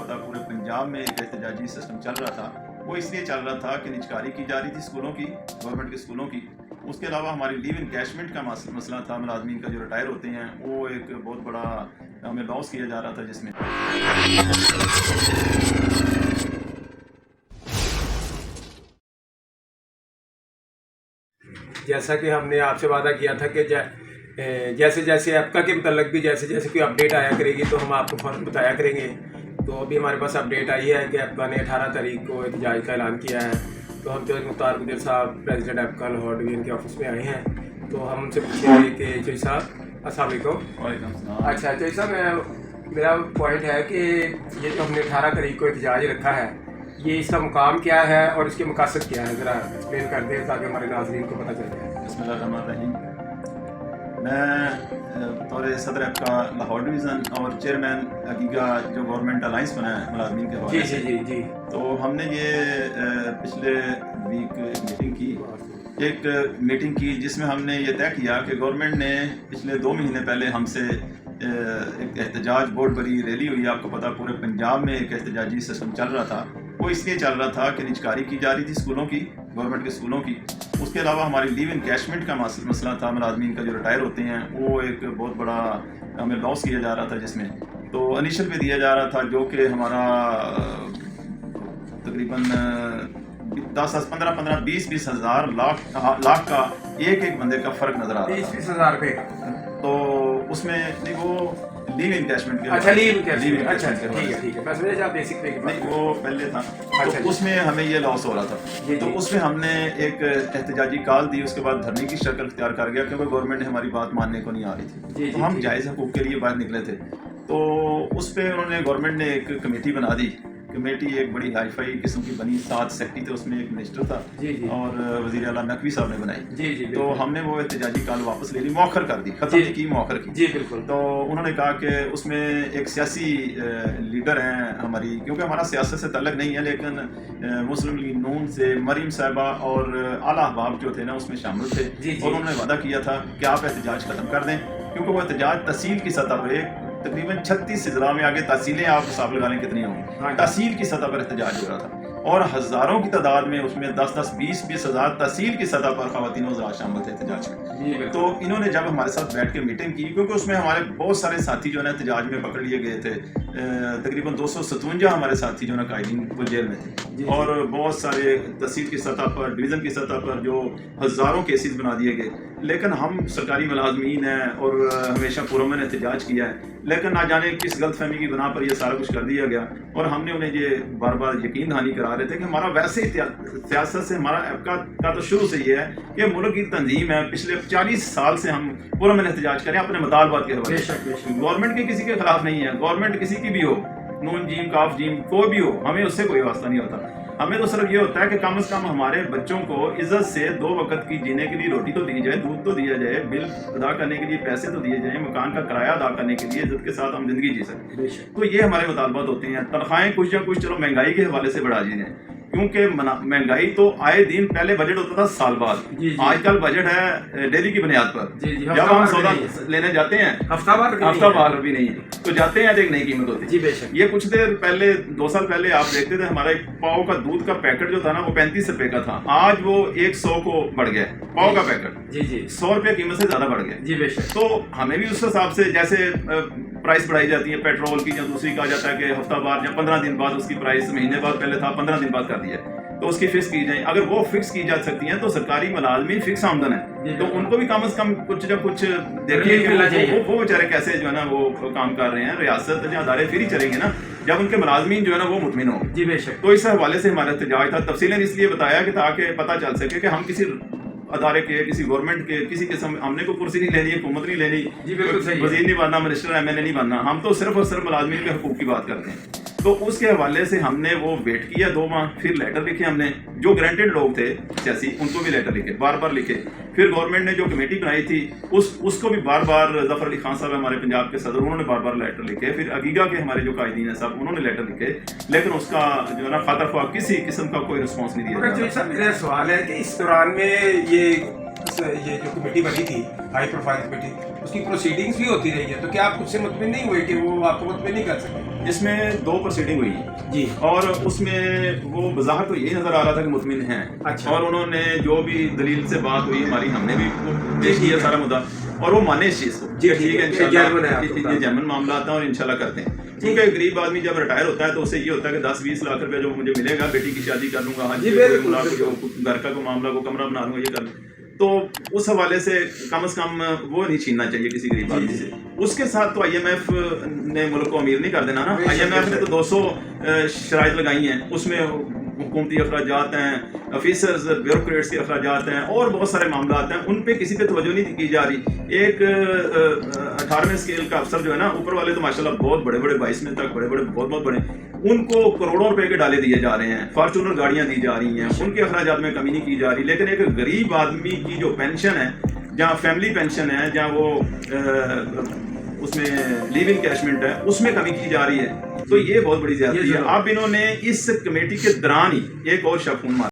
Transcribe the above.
पता पूरे पंजाब में एक एहतजाजी सिस्टम चल रहा था। वो इसलिए चल रहा था कि निजकारी की जा रही थी स्कूलों की, गवर्नमेंट के स्कूलों की। उसके अलावा हमारी लीव इनकैशमेंट का मसला था, मुलाजमीन का जो रिटायर होते हैं वो एक बहुत बड़ा हमें लॉस किया जा रहा था जिसमें जैसा कि हमने आपसे वादा किया था कि जैसे जैसे आपका के मतलब भी जैसे जैसे कोई अपडेट आया करेगी तो हम आपको फ़ौरन बताया करेंगे। तो अभी हमारे पास अपडेट आई है कि आपका ने 18 तारीख को एहतजाज का ऐलान किया है। तो हम चौधरी मुख्तार गुजर साहब प्रेसिडेंट आपका लाहौर डिवीजन के ऑफिस में आए हैं। तो हम उनसे पूछेंगे कि चौधरी साहब अस्सलाम वालेकुम। अच्छा चौधरी साहब, मेरा पॉइंट है कि ये जो हमने 18 तारीख को एहतजाज रखा है, ये इसका मुकाम क्या है और इसके मकासद क्या है, ज़रा एक्सप्लेन कर दें ताकि हमारे नाज़रीन को पता चल जाए। बिस्मिल्लाहिर्रहमानिर्रहीम। मैं तौर सदर आपका लाहौर डिवीज़न और चेयरमैन अगीगा जो गवर्नमेंट अलाइंस बना है मुलाजमीन के हवाले से, जी, तो हमने ये पिछले वीक एक मीटिंग की जिसमें हमने ये तय किया कि गवर्नमेंट ने पिछले 2 महीने पहले हमसे एक एहतजाज बहुत बड़ी रैली हुई। आपको पता पूरे पंजाब में एक एहतजाजी सिस्टम चल रहा था। वो इसलिए चल रहा था कि निजकारी की जा रही थी स्कूलों की, गवर्नमेंट के स्कूलों की। उसके अलावा हमारी लीव इनकैशमेंट का मसला था, मुलाजमीन का जो रिटायर होते हैं वो एक बहुत बड़ा हमें लॉस किया जा रहा था जिसमें तो इनिशियल पे दिया जा रहा था जो कि हमारा तकरीबन 10-15 20 हज़ार लाख का एक बंदे का फ़र्क नज़र आ रहा था। 20 हज़ार रुपये का तो उसमें नहीं वो लीव इनकैशमेंट के अच्छा ठीक है बस मेरे बेसिक पे नहीं वो पहले था। तो उसमें हमें ये लॉस हो रहा था। तो उसमें हमने एक एहतजाजी कॉल दी, उसके बाद धरने की शक्ल इख्तियार कर गया क्योंकि गवर्नमेंट हमारी बात मानने को नहीं आ रही थी। तो हम जायज़ हकूक़ के लिए बाहर निकले थे। तो उस पर उन्होंने गवर्नमेंट ने एक कमेटी बना दी। कमेटी एक बड़ी हाई फाई किस्म की बनी, 7 सेक्रेटरी थे, उसमें एक मिनिस्टर था और वज़ीर आला नकवी साहब ने बनाई। तो हमने वो एहतजाजी कॉल वापस ले ली, मौखर कर दी, खत्म की मौखर की। जी बिल्कुल। तो उन्होंने कहा कि उसमें एक सियासी लीडर हैं हमारी, क्योंकि हमारा सियासत से तल्लक नहीं है, लेकिन मुस्लिम लीग नून से मरीम साहिबा और आला अहबाब जो थे ना उसमें शामिल थे। और उन्होंने वादा किया था कि आप एहतजाज ख़त्म कर दें, क्योंकि वो एहतजाज तहसील की सतह पर तकरीबन 36 ज़िला में आगे तहसीलें आप हिसाब लगा लें कितनी होंगी, तहसील की सतह पर एहतजाज हो रहा था और हज़ारों की तादाद में उसमें 10-10 20-20 हज़ार तहसील की सतह पर ख़वातीन और हज़रात शामिल थे एहतजाज में। तो इन्होंने जब हमारे साथ बैठ के मीटिंग की, क्योंकि उसमें हमारे बहुत सारे साथी जो है एहतजाज में पकड़ लिए गए थे, तकरीबन 257 हमारे साथी जो है कायदीन वो जेल में थे और बहुत सारे तहसील की सतह पर, डिवीज़न की सतह पर जो हज़ारों केसेस बना दिए गए। लेकिन हम सरकारी मुलाजमीन हैं और हमेशा पुरअमन एहतजाज किया है, लेकिन ना जाने किस गलतफहमी की बना पर यह सारा कुछ कर दिया गया। और हमने उन्हें ये बार बार यकीन दहानी करा रहे थे कि हमारा वैसे ही सियासत से हमारा का तो शुरू से ये है कि मुल्क की तंजीम है, पिछले 40 साल से हम पुरअमन एहतजाज करें अपने मुतालबात के हवाले से। गवर्नमेंट के किसी के खिलाफ नहीं है, गवर्नमेंट किसी की भी हो, नून जीम काफ जीम कोई भी हो, हमें उससे कोई वास्ता नहीं होता। हमें तो सिर्फ ये होता है कि कम से कम हमारे बच्चों को इज्जत से 2 वक्त की जीने के लिए रोटी तो दी जाए, दूध तो दिया जाए, बिल अदा करने के लिए पैसे तो दिए जाए, मकान का किराया अदा करने के लिए इज्जत के साथ हम जिंदगी जी सकें। तो ये हमारे मुतालबात होते हैं। तनख्वाहें कुछ या कुछ चलो महंगाई के हवाले से बढ़ा दी जाए, क्योंकि महंगाई तो आए दिन, पहले बजट होता था साल बाद, आजकल बजट है डेली की बुनियाद पर। जब हम सौदा लेने जाते हैं हफ्ता बार भी नहीं तो जाते हैं एक नई कीमत होती है। ये कुछ देर पहले 2 साल पहले आप देखते थे हमारा एक पाव का दूध का पैकेट जो था ना वो 35 रुपए का था, आज वो 100 को बढ़ गया पाव का पैकेट। 100 रुपये कीमत से ज्यादा बढ़ गया। तो हमें भी उस हिसाब से जैसे प्राइस बढ़ाई जाती है पेट्रोल की, या दूसरी कहा जाता है कि हफ्ता बाद या 15 दिन बाद उसकी प्राइस, महीने बाद पहले था 15 दिन बाद कर दिया, तो उसकी फिक्स की जाए। अगर वो फिक्स की जा सकती है तो सरकारी मुलाजमीन फिक्स आमदन है तो उनको भी कम से कम कुछ जब कुछ देखिए कि वो बेचारे कैसे जो है ना वो काम कर रहे हैं। रियासत या अदारे फिर ही चलेंगे ना जब उनके मुलाजमीन जो है ना वो मुतमिन हो। जी बेशक। तो इस हवाले से हमारा एहतजाज था। तफसीलन इसलिए बताया कि ताकि पता चल सके कि हम किसी अदारे के, किसी गवर्नमेंट के, किसी किस्म हमने कोई कुर्सी नहीं लेनी, हुकूमत नहीं लेनी, वजीर नहीं बनना, मिनिस्टर MLA नहीं बनना, हम तो सिर्फ और सिर्फ मुलाजमीन के हकूक़ की बात करते हैं। तो उसके हवाले से हमने वो वेट किया 2 माह, फिर लेटर लिखे हमने, जो ग्रांटेड लोग थे सियासी उनको भी लेटर लिखे, बार बार लिखे। फिर गवर्नमेंट ने जो कमेटी बनाई थी उसको भी बार बार, जफर अली खान साहब हमारे पंजाब के सदर, उन्होंने बार बार लेटर लिखे। फिर अगीगा के हमारे जो कायदीन है साहब उन्होंने लेटर लिखे, लेकिन उसका जो है ना खातर ख्वाह किसी किस्म का कोई रिस्पॉन्स नहीं दिया। मेरा सवाल है कि इस दौरान में ये जो कमेटी बनी थी, हाई प्रोफाइल कमेटी, اس کی پروسیڈنگس بھی ہوتی رہی ہے، تو کیا آپ اس سے مطمئن نہیں ہوئے کہ وہ آپ کو مطمئن نہیں کر سکے؟ اس میں 2 پروسیڈنگ ہوئی ہیں جی، اور اس میں وہ بظاہر تو یہی نظر آ رہا تھا کہ مطمئن ہیں، اچھا، اور انہوں نے جو بھی دلیل سے بات ہوئی ہماری، ہم نے بھی پیش کیا سارا مدعا، اور وہ مانے اس چیز کو جی، ٹھیک ہے جرمن ہے آپ کو انشاءاللہ یہ جرمن معاملات ہیں اور انشاءاللہ کرتے ہیں، کیونکہ ایک غریب آدمی جب ریٹائر ہوتا ہے تو اس سے یہ ہوتا ہے کہ 10-20 لاکھ روپے جو مجھے ملے گا، بیٹی کی شادی کر لوں گا، جی، بالکل، گھر کا کوئی معاملہ کو کمرہ بنا لوں گا، یہ کر لوں، تو اس حوالے سے کم از کم وہ نہیں چھیننا چاہیے کسی غریب آدمی سے۔ اس کے ساتھ تو IMF نے ملک کو امیر نہیں کر دینا نا، IMF نے تو 200 شرائط لگائی ہیں، اس میں حکومتی اخراجات ہیں، آفیسرز بیوروکریٹس کے اخراجات ہیں، اور بہت سارے معاملات ہیں، ان پہ کسی پہ توجہ نہیں کی جا رہی۔ ایک 18ویں اسکیل کا افسر جو ہے نا، اوپر والے تو ماشاءاللہ بہت بڑے بڑے 22ویں تک بڑے بڑے بہت بڑے، ان کو کروڑوں روپے کے ڈالے دیے جا رہے ہیں، فارچونر گاڑیاں دی جا رہی ہیں، ان کے اخراجات میں کمی نہیں کی جا رہی، لیکن ایک غریب آدمی کی جو پینشن ہے، جہاں فیملی پینشن ہے، جہاں وہ اس میں لیو انکیشمنٹ ہے، اس میں کمی کی جا رہی ہے، تو یہ بہت بڑی زیادتی ہے۔ اب انہوں نے اس کمیٹی کے دوران ہی ایک اور شب خون مارا۔